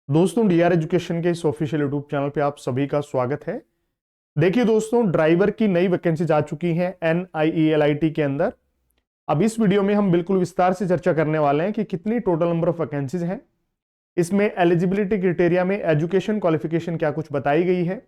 दोस्तों D R education के इस ऑफिशियल यूट्यूब चैनल पे आप सभी का स्वागत है। देखिए दोस्तों, ड्राइवर की नई वैकेंसी आ चुकी है NIELIT के अंदर। अब इस वीडियो में हम बिल्कुल विस्तार से चर्चा करने वाले हैं कि कितनी टोटल नंबर ऑफ वैकेंसीज हैं, इसमें एलिजिबिलिटी क्राइटेरिया में एजुकेशन क्वालिफिकेशन क्या कुछ बताई गई है,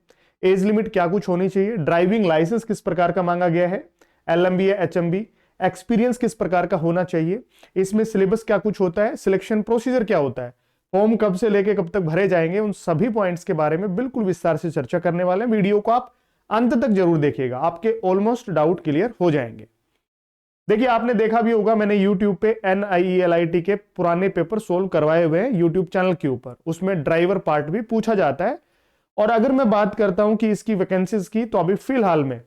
एज लिमिट क्या कुछ होनी चाहिए, ड्राइविंग लाइसेंस किस प्रकार का मांगा गया है, LMB या HMB, एक्सपीरियंस किस प्रकार का होना चाहिए, इसमें सिलेबस क्या कुछ होता है, सिलेक्शन प्रोसीजर क्या होता है, फॉर्म कब से लेके कब तक भरे जाएंगे, उन सभी पॉइंट्स के बारे में बिल्कुल विस्तार से चर्चा करने वाले हैं। वीडियो को आप अंत तक जरूर देखिएगा, आपके ऑलमोस्ट डाउट क्लियर हो जाएंगे। देखिए, आपने देखा भी होगा, मैंने YouTube पे NIELIT के पुराने पेपर सोल्व करवाए हुए हैं YouTube चैनल के ऊपर, उसमें ड्राइवर पार्ट भी पूछा जाता है। और अगर मैं बात करता हूं कि इसकी वैकेंसीज की, तो अभी फिलहाल में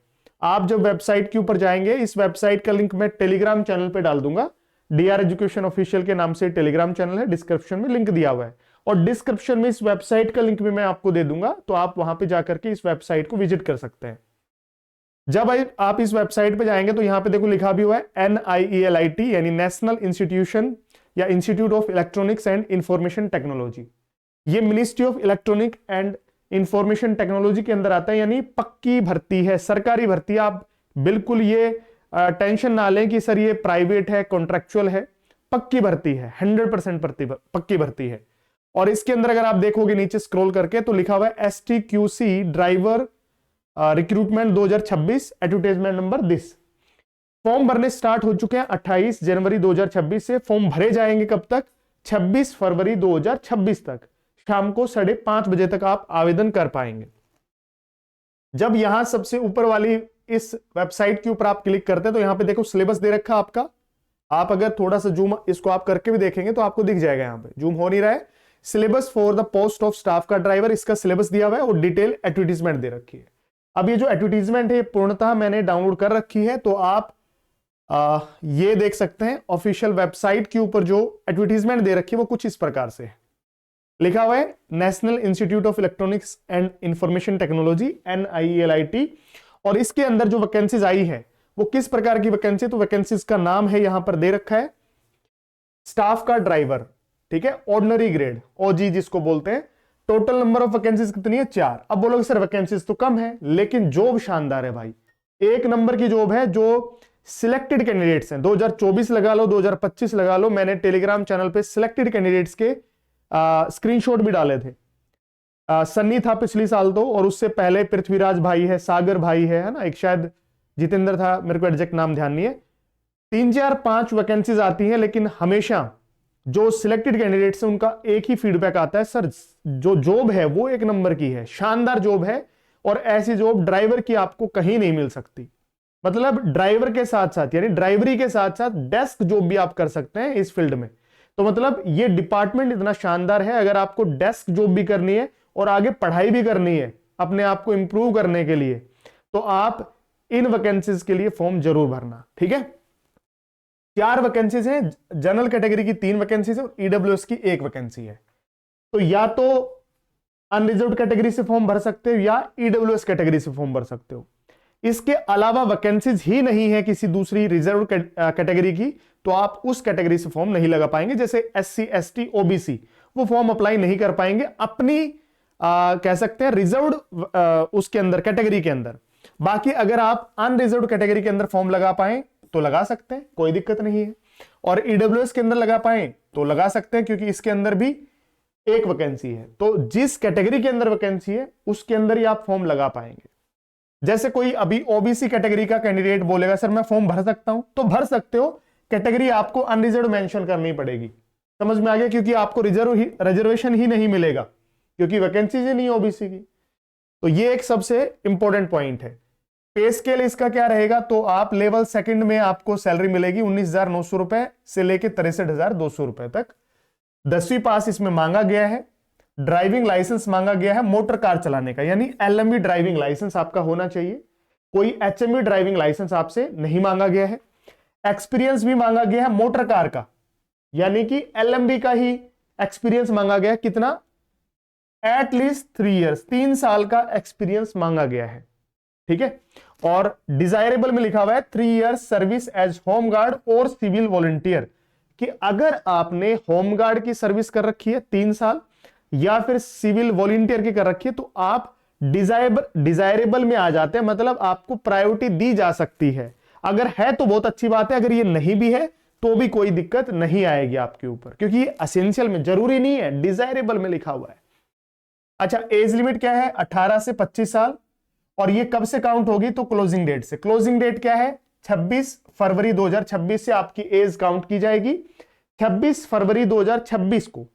आप जब वेबसाइट के ऊपर जाएंगे, इस वेबसाइट का लिंक मैं टेलीग्राम चैनल पे डाल दूंगा। डीआर एजुकेशन ऑफिशियल के नाम से टेलीग्राम चैनल है, डिस्क्रिप्शन में लिंक दिया हुआ है, और डिस्क्रिप्शन में इस वेबसाइट का लिंक भी मैं आपको दे दूंगा, तो आप वहां पे जाकर के इस वेबसाइट को विजिट कर सकते हैं। जब आप इस वेबसाइट पे जाएंगे तो यहां पे देखो लिखा भी हुआ है NIELIT, यानी नेशनल इंस्टीट्यूशन या institute of electronics and information technology. ये ministry of electronic and information technology के अंदर आता है, यानी पक्की भर्ती है, सरकारी भर्ती। आप बिल्कुल ये टेंशन ना लें कि सर ये प्राइवेट है, कॉन्ट्रेक्चुअल है, पक्की भर्ती है, 100% पक्की भर्ती है। और इसके अंदर अगर आप देखोगे नीचे स्क्रॉल करके तो लिखा हुआ है STQC driver recruitment 2026 advertisement number this. Form भरने स्टार्ट हो चुके हैं 28 जनवरी 2026 से। फॉर्म भरे जाएंगे कब तक? 26 फरवरी 2026 तक शाम को 5:30 बजे तक आप आवेदन कर पाएंगे। जब यहां सबसे ऊपर वाली इस वेबसाइट के ऊपर आप क्लिक करते हैं तो यहां पे देखो सिलेबस दे रखा आपका। आप अगर थोड़ा सा जूम इसको आप करके भी देखेंगे तो आपको दिख जाएगा, यहां पे जूम हो नहीं रहा है। Syllabus for the post of staff का ड्राइवर, इसका सिलेबस दिया हुआ है और डिटेल एडवर्टीजमेंट दे रखी है। अब ये जो एडवर्टीजमेंट है पूर्णतः मैंने डाउनलोड कर रखी है, तो आप ये देख सकते हैं ऑफिशियल वेबसाइट के ऊपर जो एडवर्टीजमेंट दे रखी है वो कुछ इस प्रकार से है। लिखा हुआ है national institute of electronics and information technology NIELIT, और इसके अंदर जो वैकेंसीज आई है वो किस प्रकार की वैकेंसी, तो वैकेंसीज का नाम है यहां पर दे रखा है स्टाफ का ड्राइवर, ठीक है, ऑर्डिनरी ग्रेड OG जिसको बोलते हैं। टोटल नंबर ऑफ वैकेंसीज कितनी है? 4। अब बोलोगे सर वैकेंसीज तो कम है, लेकिन जॉब शानदार है भाई, एक नंबर की जॉब है। जो सिलेक्टेड कैंडिडेट्स हैं, 2024 लगा लो, 2025 लगा लो, मैंने टेलीग्राम चैनल पे सिलेक्टेड कैंडिडेट्स के स्क्रीनशॉट भी डाले थे। सन्नी था पिछली साल तो, और उससे पहले पृथ्वीराज भाई है, सागर भाई है ना, एक शायद जितेंद्र था, मेरे को एग्जैक्ट नाम ध्यान नहीं है। 3 4 5 वैकेंसीज आती हैं, लेकिन हमेशा जो सिलेक्टेड कैंडिडेट्स हैं उनका एक ही फीडबैक आता है, सर जो जॉब है वो एक नंबर की है, शानदार जॉब है, और ऐसी जॉब ड्राइवर की आपको कहीं नहीं मिल सकती। मतलब ड्राइवर के साथ साथ, यानी ड्राइवरी के साथ साथ डेस्क जॉब भी आप कर सकते हैं इस फील्ड में। तो मतलब ये डिपार्टमेंट इतना शानदार है, अगर आपको डेस्क जॉब भी करनी है और आगे पढ़ाई भी करनी है अपने आप को इंप्रूव करने के लिए, तो आप इन वैकेंसीज के लिए फॉर्म जरूर भरना, ठीक है। 4 वैकेंसीज हैं, जनरल कैटेगरी की 3 वैकेंसीज है और EWS की 1 वैकेंसी है। तो या तो अनरिजर्व्ड कैटेगरी से फॉर्म भर सकते हो या EWS कैटेगरी से फॉर्म भर सकते हो। इसके अलावा वैकेंसीज ही नहीं है किसी दूसरी रिजर्व कैटेगरी की, तो आप उस कैटेगरी से फॉर्म नहीं लगा पाएंगे। जैसे SC ST OBC वो फॉर्म अप्लाई नहीं कर पाएंगे अपनी कह सकते हैं रिजर्व्ड उसके अंदर, कैटेगरी के अंदर। बाकी अगर आप अनरिजर्व्ड कैटेगरी के अंदर फॉर्म लगा पाए तो लगा सकते हैं, कोई दिक्कत नहीं है। और EWS के अंदर लगा पाए तो लगा सकते हैं, क्योंकि इसके अंदर भी 1 वैकेंसी है। तो जिस कैटेगरी के अंदर वैकेंसी है उसके अंदर ही आप फॉर्म लगा पाएंगे। जैसे कोई अभी OBC कैटेगरी का कैंडिडेट बोलेगा सर मैं फॉर्म भर सकता हूं, तो भर सकते हो, कैटेगरी आपको अनरिजर्व मेंशन करनी पड़ेगी। समझ में आ गया? क्योंकि आपको रिजर्वेशन ही नहीं मिलेगा, क्योंकि वैकेंसीज ही नहीं OBC की। तो ये एक सबसे इंपॉर्टेंट पॉइंट है। पे स्केल इसका क्या रहेगा, तो आप लेवल 2 में आपको सैलरी मिलेगी 19,900 रुपए से लेकर 63,200 रुपए तक। 10वीं पास इसमें मांगा गया है। ड्राइविंग लाइसेंस मांगा गया है मोटर कार चलाने का, यानी LMB ड्राइविंग लाइसेंस आपका होना चाहिए, कोई HMB ड्राइविंग लाइसेंस आपसे नहीं मांगा गया है। एक्सपीरियंस भी मांगा गया है मोटर कार का, यानी कि LMB का ही एक्सपीरियंस मांगा गया है। कितना? एटलीस्ट 3 इयर्स, 3 साल का एक्सपीरियंस मांगा गया है, ठीक है। और डिजायरेबल में लिखा हुआ है 3 years service age home guard और सिविल वॉलंटियर, कि अगर आपने होम गार्ड की सर्विस कर रखी है 3 साल, या फिर सिविल वॉलंटियर की कर रखी है तो आप डिजायरेबल में आ जाते हैं, मतलब आपको प्रायोरिटी दी जा सकती है। अगर है तो बहुत अच्छी बात है, अगर ये नहीं भी है तो भी कोई दिक्कत नहीं आएगी आपके ऊपर, क्योंकि ये एसेंशियल में, जरूरी नहीं है, डिजायरेबल में लिखा हुआ है। अच्छा, एज लिमिट क्या है? 18 से 25 साल। और ये कब से काउंट होगी? तो क्लोजिंग डेट से। क्लोजिंग डेट क्या है? 26 फरवरी 2026 से आपकी एज काउंट की जाएगी। 26 फरवरी 2026 को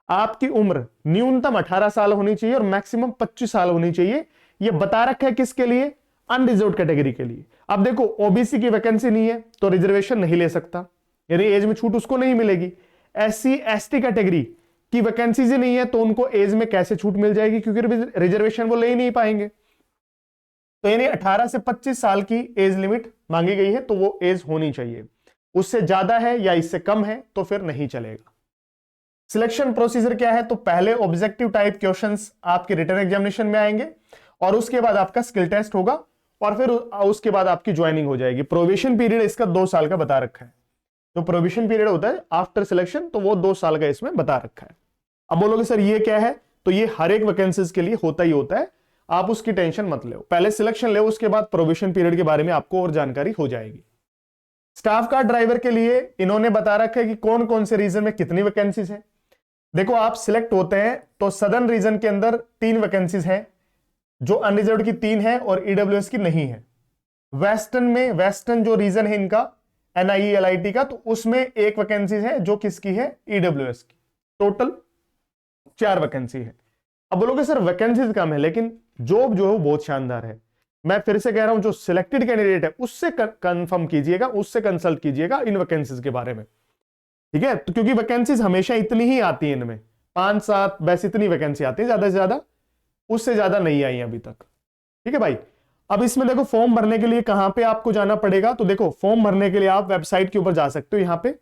आपकी उम्र न्यूनतम 18 साल होनी चाहिए और मैक्सिमम 25 साल होनी चाहिए। ये बता रखा है किसके लिए? अनरिजर्व्ड कैटेगरी के लिए। अब देखो, ओबीसी की वैकेंसी नहीं है तो रिजर्वेशन नहीं ले सकता, यानी एज में छूट उसको नहीं मिलेगी। एससी एसटी कैटेगरी की वैकेंसीज ही नहीं है तो उनको एज में कैसे छूट मिल जाएगी, क्योंकि रिजर्वेशन वो ले ही नहीं पाएंगे। तो यानी 18 से 25 साल की एज लिमिट मांगी गई है, तो वो एज होनी चाहिए। उससे ज्यादा है या इससे कम है तो फिर नहीं चलेगा। सिलेक्शन प्रोसीजर क्या है? तो पहले ऑब्जेक्टिव टाइप क्वेश्चंस आपके रिटन एग्जामिनेशन में आएंगे और उसके बाद आपका स्किल टेस्ट होगा और फिर उसके बाद आपकी ज्वाइनिंग हो जाएगी। प्रोबेशन पीरियड इसका 2 साल का बता रखा है। तो प्रोबेशन पीरियड होता है आफ्टर सिलेक्शन, तो वो 2 साल का इसमें बता रखा है। अब बोलोगे सर ये क्या है? तो ये हर एक वैकेंसीज के लिए होता ही होता है, आप उसकी टेंशन मत लो। पहले सिलेक्शन ले, उसके बाद प्रोबेशन पीरियड के बारे में आपको और जानकारी हो जाएगी। स्टाफ कार ड्राइवर के लिए इन्होंने बता रखा है कि कौन कौन से रीजन में कितनी वैकेंसीज है। देखो, आप सिलेक्ट होते हैं तो सदर्न रीजन के अंदर 3 वैकेंसीज हैं, जो अनरिजर्व्ड की 3 है और ईडब्ल्यूएस की नहीं है। वेस्टर्न में, वेस्टर्न जो रीजन है इनका एनआईई एलआईटी का, तो उसमें 1 वैकेंसी है जो किसकी है? ईडब्ल्यूएस की। टोटल 4 वैकेंसी है। अब बोलोगे सर वैकेंसीज कम है, लेकिन जॉब जो है वो बहुत शानदार है। मैं फिर से कह रहा हूं, जो सिलेक्टेड कैंडिडेट है उससे कंफर्म कीजिएगा, उससे कंसल्ट कीजिएगा इन वैकेंसीज के बारे में, ठीक है? तो क्योंकि वैकेंसीज हमेशा इतनी ही आती है, इनमें 5-7 बस इतनी वैकेंसी आती है, ज्यादा से ज्यादा, उससे ज्यादा नहीं आई अभी तक, ठीक है भाई? अब इसमें देखो, फॉर्म भरने के लिए कहां पे आपको जाना पड़ेगा? तो देखो, फॉर्म भरने के लिए आप वेबसाइट के ऊपर जा सकते हो। यहां पे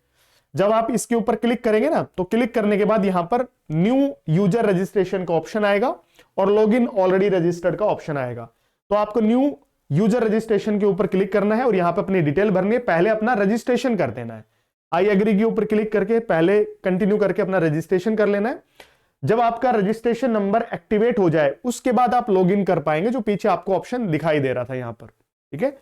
जब आप इसके ऊपर क्लिक करेंगे ना, तो क्लिक करने के बाद यहां पर न्यू यूजर रजिस्ट्रेशन का ऑप्शन आएगा और लॉगिन ऑलरेडी रजिस्टर्ड का ऑप्शन आएगा। तो आपको न्यू यूजर रजिस्ट्रेशन के ऊपर क्लिक करना है और यहां पर अपनी डिटेल भरनी है, पहले अपना रजिस्ट्रेशन कर देना है। आई एग्री के ऊपर क्लिक करके पहले कंटिन्यू करके अपना रजिस्ट्रेशन कर लेना है। जब आपका रजिस्ट्रेशन नंबर एक्टिवेट हो जाए उसके बाद आप लॉगिन कर पाएंगे, जो पीछे आपको ऑप्शन दिखाई दे रहा था यहां पर, ठीक है?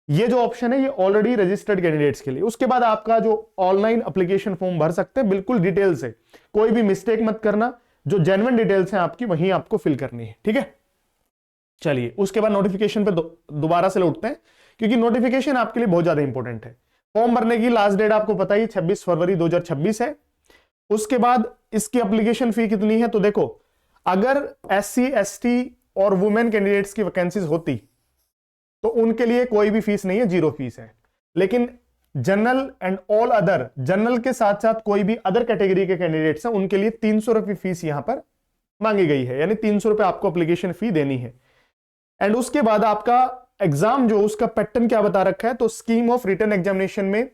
ये जो ऑप्शन है ये ऑलरेडी रजिस्टर्ड कैंडिडेट्स के लिए। उसके बाद आपका जो ऑनलाइन एप्लीकेशन फॉर्म भर सकते हैं, बिल्कुल डिटेल से, कोई भी मिस्टेक मत करना, जो जेन्युइन डिटेल्स हैं आपकी वहीं आपको फिल करनी है, ठीक है? चलिए, उसके बाद नोटिफिकेशन पे दोबारा से लौटते हैं, क्योंकि नोटिफिकेशन आपके लिए बहुत ज्यादा इंपॉर्टेंट है। फॉर्म भरने की लास्ट डेट आपको पता ही 26 फरवरी 2026 है। उसके बाद इसकी एप्लीकेशन फी कितनी है? तो देखो, अगर एससी एसटी और वुमेन कैंडिडेट्स की वैकेंसीज होती तो उनके लिए कोई भी फीस नहीं है, 0 फीस है। लेकिन general and all other, general के साथ साथ कोई भी अदर कैटेगरी के कैंडिडेट्स हैं, उनके लिए 300 रुपये फीस यहां पर मांगी गई है, यानी 300 रुपये आपको एप्लीकेशन फी देनी है। एंड उसके बाद आपका एग्जाम जो, उसका पैटर्न क्या बता रखा है? तो स्कीम ऑफ रिटन एग्जामिनेशन में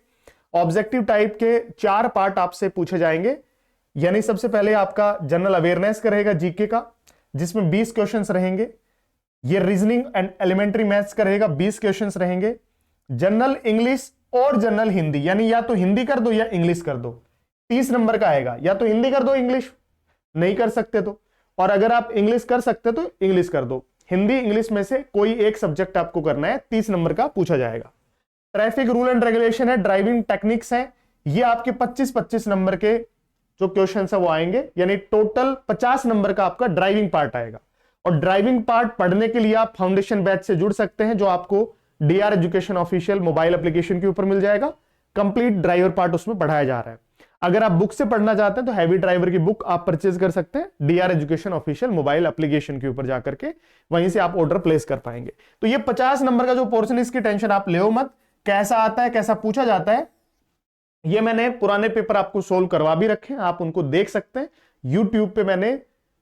ऑब्जेक्टिव टाइप के 4 पार्ट आपसे पूछे जाएंगे। यानी सबसे पहले आपका जनरल अवेयरनेस का रहेगा, जीके का, जिसमें 20 क्वेश्चंस रहेंगे। ये रीजनिंग एंड एलिमेंट्री मैथ्स का रहेगा, 20 क्वेश्चंस रहेंगे। जनरल इंग्लिश और जनरल हिंदी, यानी या तो हिंदी कर दो या इंग्लिश कर दो, 30 नंबर का आएगा। या तो हिंदी कर दो, इंग्लिश नहीं कर सकते तो, और अगर आप इंग्लिश कर सकते तो इंग्लिश कर दो। हिंदी इंग्लिश में से कोई एक सब्जेक्ट आपको करना है, 30 नंबर का पूछा जाएगा। ट्रैफिक रूल एंड रेगुलेशन है, ड्राइविंग टेक्निक्स है, ये आपके 25-25 नंबर के जो क्वेश्चन है वो आएंगे, यानी टोटल 50 नंबर का आपका ड्राइविंग पार्ट आएगा। और ड्राइविंग पार्ट पढ़ने के लिए आप फाउंडेशन बैच से जुड़ सकते हैं, जो आपको DR education official mobile application के ऊपर मिल जाएगा। कंप्लीट ड्राइवर पार्ट उसमें पढ़ाया जा रहा है। अगर आप बुक से पढ़ना चाहते हैं तो हैवी ड्राइवर की बुक आप परचेज कर सकते हैं DR education official mobile application के ऊपर जाकर के, वहीं से आप ऑर्डर प्लेस कर पाएंगे। तो ये 50 नंबर का जो पोर्शन, इसकी टेंशन आप ले मत, कैसा आता है, कैसा पूछा जाता है, ये मैंने पुराने पेपर आपको सोल्व करवा भी रखे हैं, आप उनको देख सकते हैं। यूट्यूब पे मैंने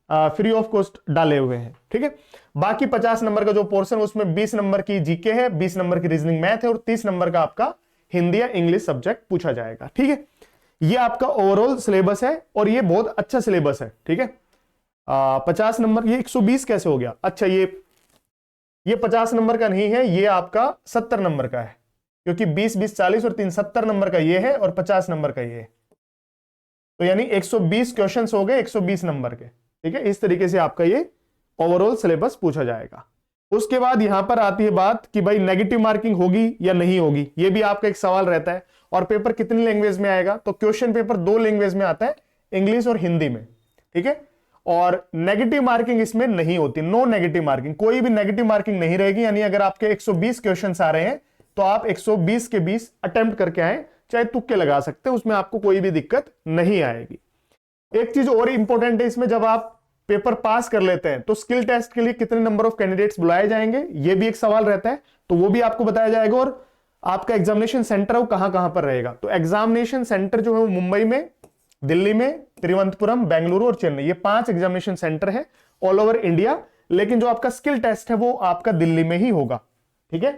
फ्री ऑफ कॉस्ट डाले हुए हैं, ठीक है? बाकी 50 नंबर का जो पोर्शन, उसमें 20 नंबर की जीके है, 20 नंबर की रीजनिंग मैथ है और 30 नंबर का आपका हिंदी या इंग्लिश सब्जेक्ट पूछा जाएगा, ठीक है? ये आपका ओवरऑल सिलेबस है और ये बहुत अच्छा सिलेबस है, ठीक है? 50 नंबर, ये 120 कैसे हो गया? अच्छा, ये 50 नंबर का नहीं है, ये आपका 70 नंबर का है, क्योंकि 20, 20, 40 और 3 70 नंबर का ये है और 50 नंबर का ये है। तो यानी 120 क्वेश्चंस हो गए 120 नंबर के, ठीक है, इस तरीके से आपका ये ओवरऑल सिलेबस पूछा जाएगा। उसके बाद यहां पर आती है बात कि भाई नेगेटिव मार्किंग होगी या नहीं होगी, ये भी आपका एक सवाल रहता है। और पेपर कितनी लैंग्वेज में आएगा, तो क्वेश्चन पेपर 2 लैंग्वेज में आता है, इंग्लिश और हिंदी में। ठीक है, और नेगेटिव मार्किंग इसमें नहीं होती, नो नेगेटिव मार्किंग, कोई भी नेगेटिव मार्किंग नहीं रहेगी। यानी अगर आपके 120 क्वेश्चन आ रहे हैं तो आप 120 के 20 अटेम्प्ट करके आए, चाहे तुक्के लगा सकते हैं, उसमें आपको कोई भी दिक्कत नहीं आएगी। एक चीज और इंपॉर्टेंट है इसमें, जब आप पेपर पास कर लेते हैं तो स्किल टेस्ट के लिए कितने नंबर ऑफ कैंडिडेट्स बुलाए जाएंगे, ये भी एक सवाल रहता है, तो वो भी आपको बताया जाएगा। और आपका एग्जामिनेशन सेंटर है वो कहां कहां पर रहेगा, तो एग्जामिनेशन सेंटर जो है वो मुंबई में, दिल्ली में, तिरुवनंतपुरम, बेंगलुरु और चेन्नई, ये 5 एग्जामिनेशन सेंटर है ऑल ओवर इंडिया। लेकिन जो आपका स्किल टेस्ट है वो आपका दिल्ली में ही होगा। ठीक है,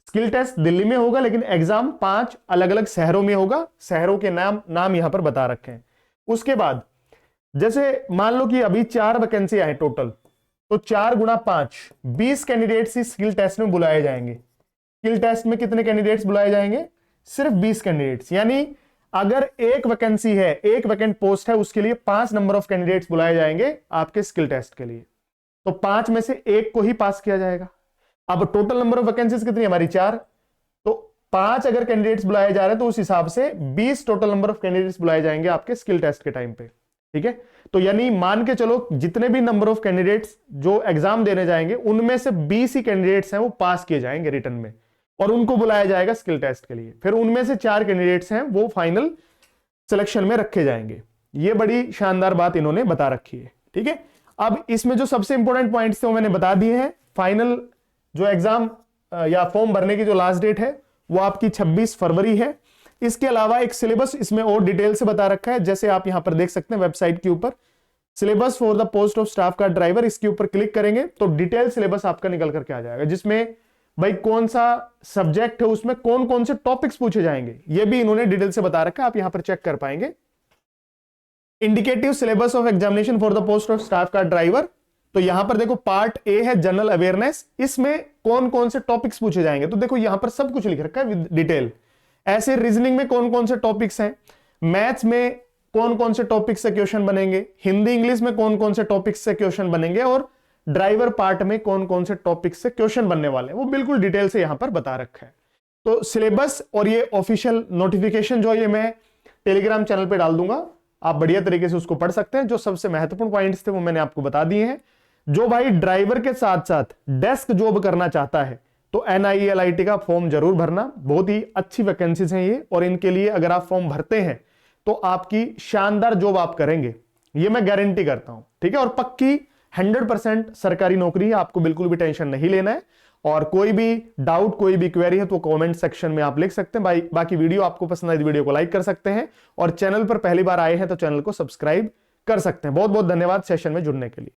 स्किल टेस्ट दिल्ली में होगा, लेकिन एग्जाम 5 अलग अलग शहरों में होगा। शहरों के नाम यहां पर बता रखे हैं। उसके बाद जैसे मान लो कि अभी 4 वैकेंसी है टोटल, तो 4 गुणा 5, 20 कैंडिडेट्स इस स्किल टेस्ट में बुलाए जाएंगे। स्किल टेस्ट में कितने कैंडिडेट्स बुलाए जाएंगे, सिर्फ 20 कैंडिडेट्स। यानी अगर एक वैकेंसी है, एक वैकेंट पोस्ट है, उसके लिए 5 नंबर ऑफ कैंडिडेट्स बुलाए जाएंगे आपके स्किल टेस्ट के लिए। तो 5 में से एक को ही पास किया जाएगा। अब टोटल नंबर ऑफ वैकेंसीज कितनी, हमारी 4, तो 5 अगर कैंडिडेट्स बुलाए जा रहे हैं तो उस हिसाब से 20 टोटल नंबर ऑफ कैंडिडेट्स बुलाए जाएंगे आपके स्किल टेस्ट के टाइम पे। ठीक है, तो यानी मान के चलो जितने भी नंबर ऑफ कैंडिडेट्स जो एग्जाम देने जाएंगे उनमें से 20 ही कैंडिडेट्स हैं वो पास किए जाएंगे रिटन में, और उनको बुलाया जाएगा स्किल टेस्ट के लिए। फिर उनमें से 4 कैंडिडेट्स हैं वो फाइनल सिलेक्शन में रखे जाएंगे। ये बड़ी शानदार बात इन्होंने बता रखी है। ठीक है, अब इसमें जो सबसे इंपॉर्टेंट पॉइंट्स थे वो मैंने बता दिए हैं। फाइनल जो एग्जाम या फॉर्म भरने की जो लास्ट डेट है वो आपकी 26 फरवरी है। इसके अलावा एक सिलेबस इसमें और डिटेल से बता रखा है, जैसे आप यहां पर देख सकते हैं वेबसाइट के ऊपर, syllabus for the post of staff car driver, इसके ऊपर क्लिक करेंगे तो डिटेल सिलेबस आपका निकल करके आ जाएगा, जिसमें भाई कौन सा सब्जेक्ट है, उसमें कौन कौन से टॉपिक्स पूछे जाएंगे, ये भी इन्होंने डिटेल से बता रखा है, आप यहां पर चेक कर पाएंगे। Indicative syllabus of examination for the post of staff car driver, तो यहां पर देखो पार्ट ए है जनरल अवेयरनेस, इसमें कौन कौन से टॉपिक्स पूछे जाएंगे, तो देखो यहां पर सब कुछ लिख रखा है विद डिटेल। ऐसे रीजनिंग में कौन कौन से टॉपिक्स हैं, मैथ्स में कौन कौन से टॉपिक से क्वेश्चन बनेंगे, हिंदी इंग्लिश में कौन कौन से टॉपिक्स से क्वेश्चन बनेंगे, और ड्राइवर पार्ट में कौन कौन से टॉपिक्स से क्वेश्चन बनने वाले हैं, वो बिल्कुल डिटेल से यहां पर बता रखा है। तो सिलेबस और ये ऑफिशियल नोटिफिकेशन जो ये मैं टेलीग्राम चैनल पे डाल दूंगा, आप बढ़िया तरीके से उसको पढ़ सकते हैं। जो सबसे महत्वपूर्ण पॉइंट्स थे वो मैंने आपको बता दिए हैं। जो भाई ड्राइवर के साथ साथ डेस्क जॉब करना चाहता है तो NIELIT का फॉर्म जरूर भरना, बहुत ही अच्छी वैकेंसीज हैं ये, और इनके लिए अगर आप फॉर्म भरते हैं तो आपकी शानदार जॉब आप करेंगे, ये मैं गारंटी करता हूं। ठीक है, और पक्की 100% सरकारी नौकरी है, आपको बिल्कुल भी टेंशन नहीं लेना है। और कोई भी डाउट, कोई भी क्वेरी है तो कमेंट सेक्शन में आप लिख सकते हैं। बाकी वीडियो आपको पसंद आई तो वीडियो को लाइक कर सकते हैं, और चैनल पर पहली बार आए हैं तो चैनल को सब्सक्राइब कर सकते हैं। बहुत बहुत धन्यवाद सेशन में जुड़ने के लिए।